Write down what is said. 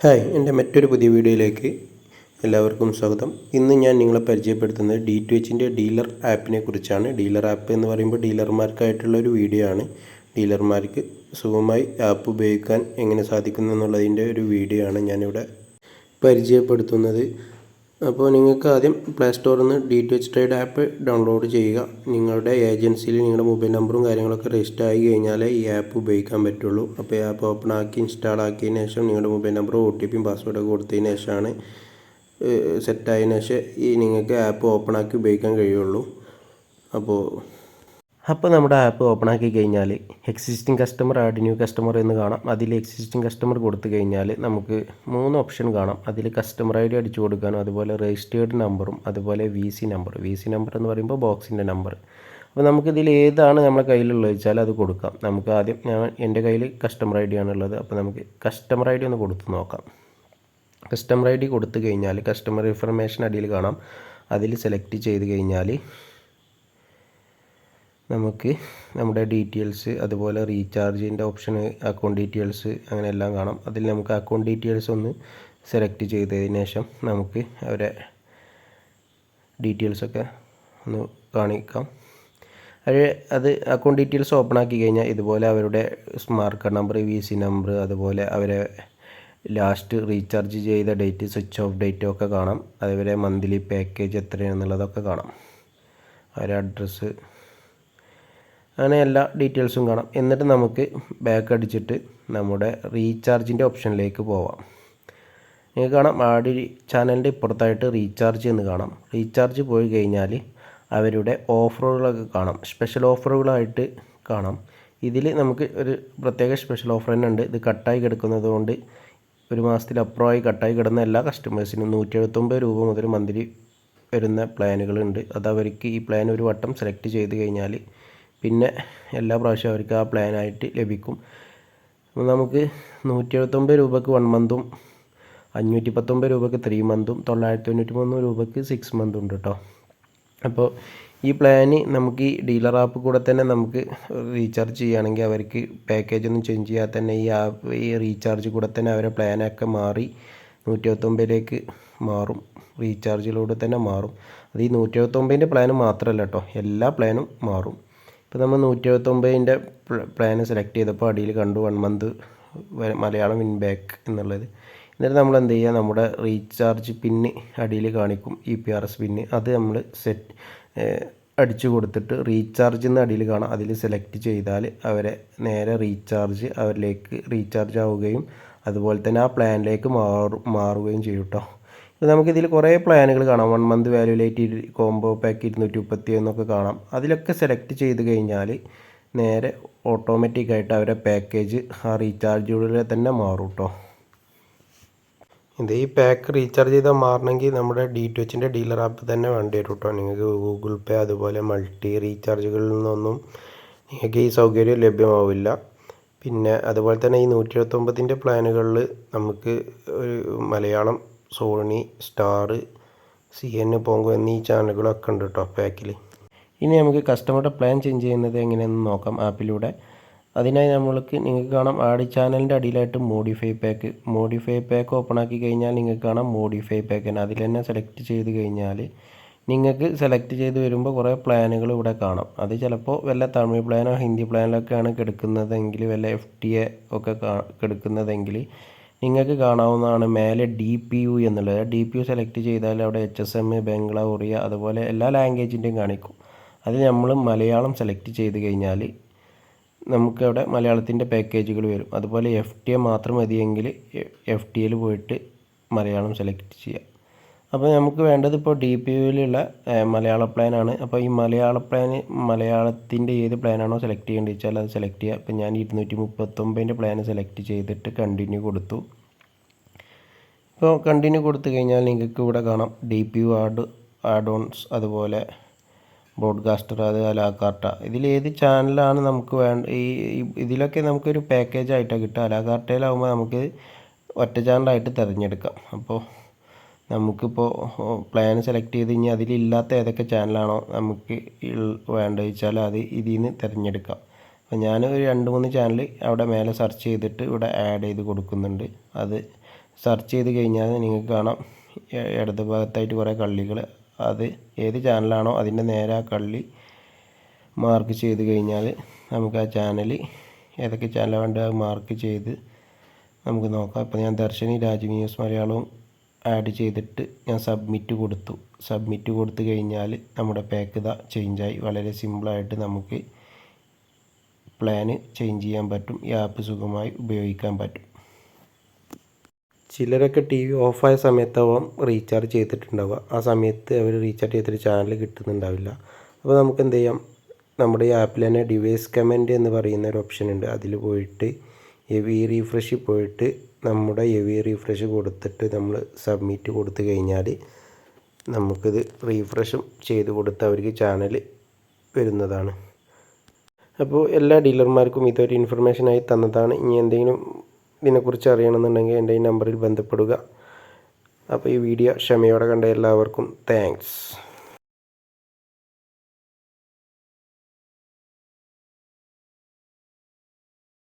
Hi, എൻ്റെ മറ്റൊരു പുതിയ വീഡിയോയിലേക്ക് എല്ലാവർക്കും സ്വാഗതം. ഇന്ന് ഞാൻ നിങ്ങളെ പരിചയപ്പെടുത്തുന്നത് D2Hൻ്റെ ഡീലർ ആപ്പിനെ കുറിച്ചാണ്. ഡീലർ ആപ്പ് എന്ന് പറയുമ്പോൾ ഡീലർമാർക്കായിട്ടുള്ള ഒരു വീഡിയോ ആണ്. ഡീലർമാർക്ക് സുഖമായി ആപ്പ് ഉപയോഗിക്കാൻ എങ്ങനെ സാധിക്കുന്നു എന്നുള്ളതിൻ്റെ ഒരു വീഡിയോ ആണ് ഞാനിവിടെ പരിചയപ്പെടുത്തുന്നത്. അപ്പോൾ നിങ്ങൾക്ക് ആദ്യം പ്ലേ സ്റ്റോറിൽ നിന്ന് D2H ട്രേഡ് ആപ്പ് ഡൗൺലോഡ് ചെയ്യുക. നിങ്ങളുടെ ഏജൻസിയിൽ നിങ്ങളുടെ മൊബൈൽ നമ്പറും കാര്യങ്ങളൊക്കെ രജിസ്റ്റർ ആയി കഴിഞ്ഞാൽ ഈ ആപ്പ് ഉപയോഗിക്കാൻ പറ്റുള്ളൂ. അപ്പോൾ ഈ ആപ്പ് ഓപ്പൺ ആക്കി ഇൻസ്റ്റാൾ ആക്കിയതിന് ശേഷം നിങ്ങളുടെ മൊബൈൽ നമ്പറും OTPയും പാസ്വേഡൊക്കെ കൊടുത്തതിന് ശേഷമാണ് സെറ്റായതിനു ശേഷം നിങ്ങൾക്ക് ആപ്പ് ഓപ്പൺ ആക്കി ഉപയോഗിക്കാൻ കഴിയുള്ളൂ. അപ്പോൾ നമ്മുടെ ആപ്പ് ഓപ്പൺ ആക്കി കഴിഞ്ഞാൽ existing customer, add new customer എന്ന് കാണാം. അതിൽ എക്സിസ്റ്റിംഗ് കസ്റ്റമർ കൊടുത്തു കഴിഞ്ഞാൽ നമുക്ക് 3 ഓപ്ഷൻ കാണാം. അതിൽ കസ്റ്റമർ ID അടിച്ചു കൊടുക്കാനും അതുപോലെ രജിസ്റ്റേർഡ് നമ്പറും അതുപോലെ VC നമ്പർ എന്ന് പറയുമ്പോൾ ബോക്സിൻ്റെ നമ്പർ. അപ്പോൾ നമുക്കിതിൽ ഏതാണ് നമ്മുടെ കയ്യിലുള്ളത് വെച്ചാൽ അത് കൊടുക്കാം. നമുക്ക് ആദ്യം എൻ്റെ കയ്യിൽ കസ്റ്റമർ ID ആണുള്ളത്. അപ്പോൾ നമുക്ക് കസ്റ്റമർ ID ഒന്ന് കൊടുത്ത് നോക്കാം. കസ്റ്റമർ ID കൊടുത്തു കഴിഞ്ഞാൽ കസ്റ്റമർ ഇൻഫർമേഷൻ അടിയിൽ കാണാം. അതിൽ സെലക്ട് ചെയ്ത് കഴിഞ്ഞാൽ നമുക്ക് നമ്മുടെ ഡീറ്റെയിൽസ് അതുപോലെ റീചാർജിൻ്റെ ഓപ്ഷൻ, അക്കൗണ്ട് ഡീറ്റെയിൽസ് അങ്ങനെ എല്ലാം കാണാം. അതിൽ നമുക്ക് അക്കൗണ്ട് ഡീറ്റെയിൽസ് ഒന്ന് സെലക്ട് ചെയ്തതിന് ശേഷം നമുക്ക് അവരെ ഡീറ്റെയിൽസൊക്കെ ഒന്ന് കാണിക്കാം. അത് അക്കൗണ്ട് ഡീറ്റെയിൽസ് ഓപ്പൺ ആക്കി കഴിഞ്ഞാൽ ഇതുപോലെ അവരുടെ smart card number, VC number, അതുപോലെ അവരെ ലാസ്റ്റ് റീചാർജ് ചെയ്ത ഡേറ്റ്, സ്വിച്ച് ഓഫ് ഡേറ്റ് ഒക്കെ കാണാം. അതുപോലെ മന്ത്ലി പാക്കേജ് എത്രയാണെന്നുള്ളതൊക്കെ കാണാം. അവരെ അഡ്രസ്സ്, അങ്ങനെ എല്ലാ ഡീറ്റെയിൽസും കാണാം. എന്നിട്ട് നമുക്ക് ബാക്ക് അടിച്ചിട്ട് നമ്മുടെ റീചാർജിൻ്റെ ഓപ്ഷനിലേക്ക് പോവാം. നിങ്ങൾക്ക് കാണാം ആഡ് ചാനലിൻ്റെ ഇപ്പുറത്തായിട്ട് റീചാർജ് എന്ന് കാണാം. റീചാർജ് പോയി കഴിഞ്ഞാൽ അവരുടെ ഓഫറുകളൊക്കെ കാണാം. സ്പെഷ്യൽ ഓഫറുകളായിട്ട് കാണാം. ഇതിൽ നമുക്ക് ഒരു പ്രത്യേക സ്പെഷ്യൽ ഓഫർ തന്നെ ഉണ്ട്. ഇത് കട്ടായി കിടക്കുന്നത് കൊണ്ട് ഒരു മാസത്തിലപ്പുറമായി കട്ടായി കിടന്ന എല്ലാ കസ്റ്റമേഴ്സിനും 179 രൂപ മുതൽ മന്ത്ലി വരുന്ന പ്ലാനുകളുണ്ട്. അത് അവർക്ക് ഈ പ്ലാൻ ഒരു വട്ടം സെലക്ട് ചെയ്ത് കഴിഞ്ഞാൽ പിന്നെ എല്ലാ പ്രാവശ്യവും അവർക്ക് ആ പ്ലാനായിട്ട് ലഭിക്കും. അപ്പോൾ നമുക്ക് 179 രൂപയ്ക്ക് 1 മന്തും 519 രൂപയ്ക്ക് 3 മന്തും 993 രൂപയ്ക്ക് 6 മന്തും ഉണ്ട് കേട്ടോ. അപ്പോൾ ഈ പ്ലാന് നമുക്ക് ഈ ഡീലർ ആപ്പ് കൂടെ തന്നെ നമുക്ക് റീചാർജ് ചെയ്യുകയാണെങ്കിൽ അവർക്ക് പാക്കേജ് ഒന്നും ചേഞ്ച് ചെയ്യാതെ തന്നെ ഈ റീചാർജ് കൂടെ തന്നെ അവരെ പ്ലാനൊക്കെ മാറി 179ലേക്ക് മാറും. റീചാർജിലൂടെ തന്നെ മാറും. അത് ഈ 179ൻ്റെ പ്ലാന് മാത്രമല്ല കേട്ടോ, എല്ലാ പ്ലാനും മാറും. ഇപ്പോൾ നമ്മൾ 179ൻ്റെ പ്ലാന് സെലക്ട് ചെയ്തപ്പോൾ അടിയിൽ കണ്ടു 1 മന്ത് മലയാളം വിൻ ബാക്ക് എന്നുള്ളത്. എന്നിട്ട് നമ്മൾ എന്ത് ചെയ്യുക, നമ്മുടെ റീചാർജ് പിന്ന് അടിയിൽ കാണിക്കും, EPRS പിന്ന്. അത് നമ്മൾ അടിച്ചു കൊടുത്തിട്ട് റീചാർജ് എന്ന് അടിയിൽ കാണാം. അതിൽ സെലക്ട് ചെയ്താൽ അവരെ നേരെ അവരിലേക്ക് റീചാർജ് ആവുകയും അതുപോലെ തന്നെ ആ പ്ലാനിലേക്ക് മാറുകയും ചെയ്യും കേട്ടോ. നമുക്കിതിൽ കുറേ പ്ലാനുകൾ കാണാം. 1 മന്ത് വാല്യുലേറ്റ് കോംബോ പാക്ക് 230 എന്നൊക്കെ കാണാം. അതിലൊക്കെ സെലക്ട് ചെയ്ത് കഴിഞ്ഞാൽ നേരെ ഓട്ടോമാറ്റിക്കായിട്ട് അവരെ പാക്കേജ് ആ റീചാർജിലൂടെ തന്നെ മാറും കേട്ടോ. ഈ പാക്ക് റീചാർജ് ചെയ്താൽ മാറണമെങ്കിൽ നമ്മുടെ D2Hൻ്റെ ഡീലർ ആപ്പ് തന്നെ വേണ്ടി വരും കേട്ടോ. നിങ്ങൾക്ക് ഗൂഗിൾ പേ അതുപോലെ മൾട്ടി റീചാർജുകളിൽ നിന്നൊന്നും നിങ്ങൾക്ക് ഈ സൗകര്യം ലഭ്യമാവില്ല. പിന്നെ അതുപോലെ തന്നെ ഈ 179ൻ്റെ പ്ലാനുകളിൽ നമുക്ക് ഒരു മലയാളം, സോണി, സ്റ്റാർ, CN, പോങ്കോ എന്നീ ചാനലുകളൊക്കെ ഉണ്ട് കേട്ടോ പാക്കിൽ. ഇനി നമുക്ക് കസ്റ്റമറുടെ പ്ലാൻ ചേഞ്ച് ചെയ്യുന്നത് എങ്ങനെയെന്ന് നോക്കാം ആപ്പിലൂടെ. അതിനായി നിങ്ങൾക്ക് കാണാം ആഡ് ചാനലിൻ്റെ അടിയിലായിട്ട് മോഡിഫൈ പാക്ക് ഓപ്പൺ ആക്കി കഴിഞ്ഞാൽ നിങ്ങൾക്ക് കാണാം മോഡിഫൈ പാക്ക് തന്നെ. അതിൽ തന്നെ സെലക്ട് ചെയ്ത് കഴിഞ്ഞാൽ നിങ്ങൾക്ക് സെലക്ട് ചെയ്ത് വരുമ്പോൾ കുറേ പ്ലാനുകൾ ഇവിടെ കാണാം. അത് ചിലപ്പോൾ വല്ല തമിഴ് പ്ലാനോ ഹിന്ദി പ്ലാനിലൊക്കെയാണ് കിടക്കുന്നതെങ്കിൽ, വല്ല FTA ഒക്കെ കിടക്കുന്നതെങ്കിൽ നിങ്ങൾക്ക് കാണാവുന്നതാണ് മേലെ DPU എന്നുള്ളത്. DPU സെലക്ട് ചെയ്താൽ അവിടെ HSM, ബംഗ്ല, ഒറിയ അതുപോലെ എല്ലാ ലാംഗ്വേജിൻ്റെയും കാണിക്കും. അത് നമ്മൾ മലയാളം സെലക്ട് ചെയ്ത് കഴിഞ്ഞാൽ നമുക്കവിടെ മലയാളത്തിൻ്റെ പാക്കേജുകൾ വരും. അതുപോലെ FTA മാത്രം മതിയെങ്കിൽ FTAയിൽ പോയിട്ട് മലയാളം സെലക്ട് ചെയ്യാം. അപ്പോൾ നമുക്ക് വേണ്ടത് ഇപ്പോൾ DPUവിലുള്ള മലയാള പ്ലാനാണ്. അപ്പോൾ ഈ മലയാളത്തിൻ്റെ ഏത് പ്ലാനാണോ സെലക്ട് ചെയ്യേണ്ടത് വെച്ചാൽ അത് സെലക്ട് ചെയ്യുക. അപ്പോൾ ഞാൻ 239ൻ്റെ പ്ലാൻ സെലക്ട് ചെയ്തിട്ട് കണ്ടിന്യൂ കൊടുത്തു. ഇപ്പോൾ കണ്ടിന്യൂ കൊടുത്തു കഴിഞ്ഞാൽ നിങ്ങൾക്ക് ഇവിടെ കാണാം DPU ആഡ് ഓൺസ്, അതുപോലെ ബ്രോഡ്കാസ്റ്റർ, അത് അലാകാർട്ട. ഇതിലേത് ചാനലാണ് നമുക്ക് ഇതിലൊക്കെ നമുക്കൊരു പാക്കേജായിട്ടാണ് കിട്ടുക. അലാകാർട്ടയിലാവുമ്പോൾ നമുക്ക് ഒറ്റ ചാനലായിട്ട് തിരഞ്ഞെടുക്കാം. അപ്പോൾ നമുക്കിപ്പോൾ പ്ലാൻ സെലക്ട് ചെയ്ത് കഴിഞ്ഞാൽ അതിലില്ലാത്ത ഏതൊക്കെ ചാനലാണോ നമുക്ക് വേണ്ടത് വെച്ചാൽ അത് ഇതിൽ നിന്ന് തിരഞ്ഞെടുക്കാം. അപ്പോൾ ഞാൻ ഒരു 2-3 ചാനൽ അവിടെ മേലെ സെർച്ച് ചെയ്തിട്ട് ഇവിടെ ആഡ് ചെയ്ത് കൊടുക്കുന്നുണ്ട്. അത് സെർച്ച് ചെയ്ത് കഴിഞ്ഞാൽ നിങ്ങൾക്ക് കാണാം ഇടത് ഭാഗത്തായിട്ട് കുറേ കള്ളികൾ. അത് ഏത് ചാനലാണോ അതിൻ്റെ നേരെ ആ കള്ളി മാർക്ക് ചെയ്ത് കഴിഞ്ഞാൽ നമുക്ക് ആ ചാനൽ ഏതൊക്കെ ചാനലാണ് വേണ്ടത് അത് മാർക്ക് ചെയ്ത് നമുക്ക് നോക്കാം. ഇപ്പോൾ ഞാൻ ദർശനി രാജ് ന്യൂസ് മലയാളവും ആഡ് ചെയ്തിട്ട് ഞാൻ സബ്മിറ്റ് കൊടുത്തു കഴിഞ്ഞാൽ നമ്മുടെ പാക്ക് ഇതാ ചേഞ്ചായി. വളരെ സിമ്പിളായിട്ട് നമുക്ക് പ്ലാന് ചേഞ്ച് ചെയ്യാൻ പറ്റും. ഈ ആപ്പ് സുഖമായി ഉപയോഗിക്കാൻ പറ്റും. ചിലരൊക്കെ ടി വി ഓഫായ സമയത്താവും റീചാർജ് ചെയ്തിട്ടുണ്ടാവുക. ആ സമയത്ത് അവർ റീചാർജ് ചെയ്തിട്ട് ചാനൽ കിട്ടുന്നുണ്ടാവില്ല. അപ്പോൾ നമുക്ക് എന്ത് ചെയ്യാം, നമ്മുടെ ഈ ആപ്പിൽ തന്നെ ഡിവൈസ് കമൻറ്റ് എന്ന് പറയുന്ന ഒരു ഓപ്ഷൻ ഉണ്ട്. അതിൽ പോയിട്ട് ഹെവി റീഫ്രഷിൽ പോയിട്ട് നമ്മുടെ ഹെവി റീഫ്രഷ് കൊടുത്തിട്ട് നമ്മൾ സബ്മിറ്റ് കൊടുത്തു കഴിഞ്ഞാൽ നമുക്കിത് റീഫ്രഷും ചെയ്ത് കൊടുത്ത് അവർക്ക് ചാനൽ വരുന്നതാണ്. അപ്പോൾ എല്ലാ ഡീലർമാർക്കും ഇതൊരു ഇൻഫർമേഷനായി തന്നതാണ്. ഇനി എന്തെങ്കിലും ഇതിനെക്കുറിച്ച് അറിയണമെന്നുണ്ടെങ്കിൽ എൻ്റെ ഈ നമ്പറിൽ ബന്ധപ്പെടുക. അപ്പോൾ ഈ വീഡിയോ ക്ഷമയോടെ കണ്ട എല്ലാവർക്കും താങ്ക്സ്.